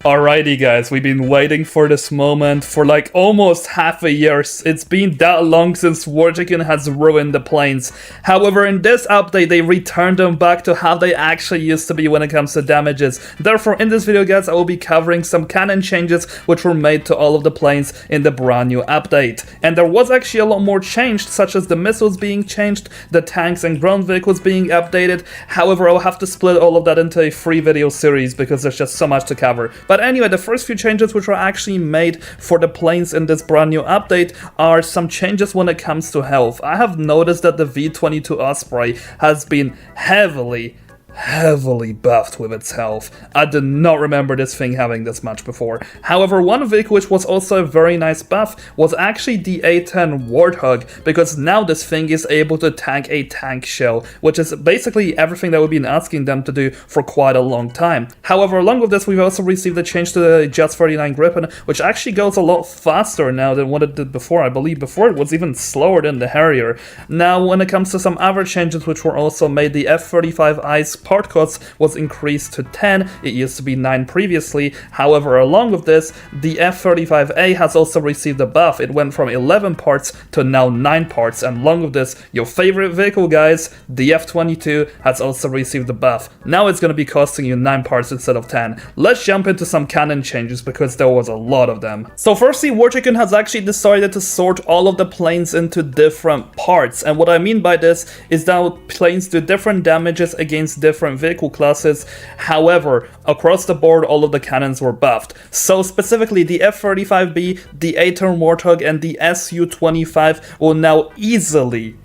Alrighty guys, we've been waiting for this moment for like almost half a year. It's been that long since Tycoon has ruined the planes. However, in this update they returned them back to how they actually used to be when it comes to damages. Therefore, in this video guys, I will be covering some canon changes which were made to all of the planes in the brand new update. And there was actually a lot more changed, such as the missiles being changed, the tanks and ground vehicles being updated. However, I'll have to split all of that into a free video series because there's just so much to cover. But anyway, the first few changes which were actually made for the planes in this brand new update are some changes when it comes to health. I have noticed that the V-22 Osprey has been heavily buffed with its health. I did not remember this thing having this much before. However, one vehicle which was also a very nice buff was actually the A-10 Warthog, because now this thing is able to tank a tank shell, which is basically everything that we've been asking them to do for quite a long time. However, along with this, we've also received a change to the Just 39 Gripen, which actually goes a lot faster now than what it did before. I believe before it was even slower than the Harrier. Now, when it comes to some other changes which were also made, the F-35I's part cost was increased to 10, it used to be 9 previously. However, along with this, the F-35A has also received a buff. It went from 11 parts to now 9 parts, and along with this, your favorite vehicle guys, the F-22 has also received a buff. Now it's going to be costing you 9 parts instead of 10. Let's jump into some canon changes because there was a lot of them. So firstly, Tycoon has actually decided to sort all of the planes into different parts, and what I mean by this is that planes do different damages against different vehicle classes. However, across the board, all of the cannons were buffed. So specifically, the F-35B, the A-10 Warthog, and the Su-25 will now easily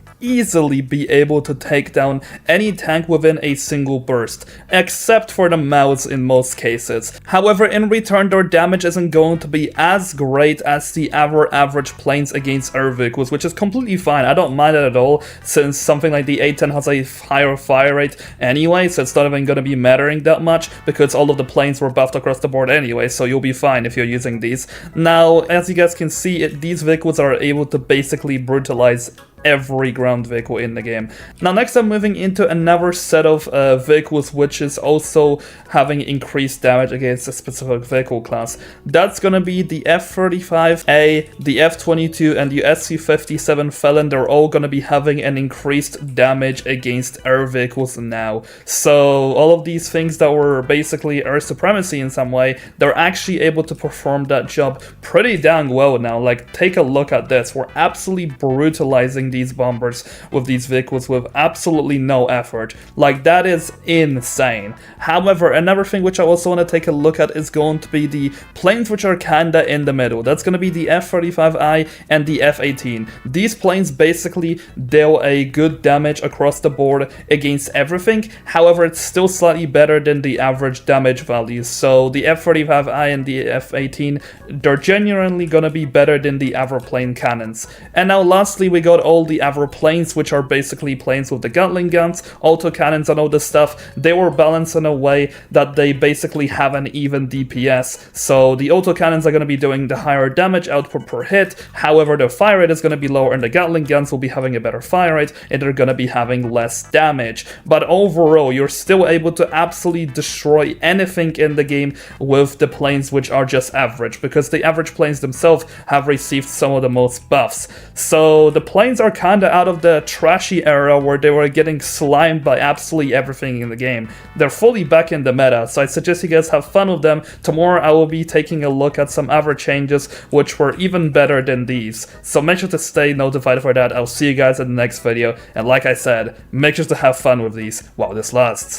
be able to take down any tank within a single burst, except for the mouths in most cases. However, in return, their damage isn't going to be as great as the average planes against air vehicles, which is completely fine. I don't mind it at all, since something like the A-10 has a higher fire rate anyway, so it's not even going to be mattering that much because all of the planes were buffed across the board anyway, so you'll be fine if you're using these. Now, as you guys can see, these vehicles are able to basically brutalize every ground vehicle in the game. Now next I'm moving into another set of vehicles which is also having increased damage against a specific vehicle class. That's gonna be the F-35A, the F-22 and the Su-57 Felon. They're all gonna be having an increased damage against air vehicles now. So all of these things that were basically air supremacy in some way, they're actually able to perform that job pretty dang well now. Like, take a look at this. We're absolutely brutalizing these bombers with these vehicles with absolutely no effort. Like, that is insane. However, another thing which I also want to take a look at is going to be the planes which are kinda in the middle. That's going to be the F-35I and the F-18. These planes basically deal a good damage across the board against everything. However, it's still slightly better than the average damage values. So the F-35I and the F-18, they're genuinely going to be better than the average plane cannons. And now lastly, we got all the average planes, which are basically planes with the Gatling guns, autocannons and all this stuff. They were balanced in a way that they basically have an even DPS. So the autocannons are going to be doing the higher damage output per hit. However, the fire rate is going to be lower and the Gatling guns will be having a better fire rate and they're going to be having less damage. But overall, you're still able to absolutely destroy anything in the game with the planes which are just average, because the average planes themselves have received some of the most buffs. So the planes are kinda out of the trashy era where they were getting slimed by absolutely everything in the game. They're fully back in the meta, so I suggest you guys have fun with them. Tomorrow I will be taking a look at some other changes which were even better than these. So make sure to stay notified for that. I'll see you guys in the next video, and like I said, make sure to have fun with these while this lasts.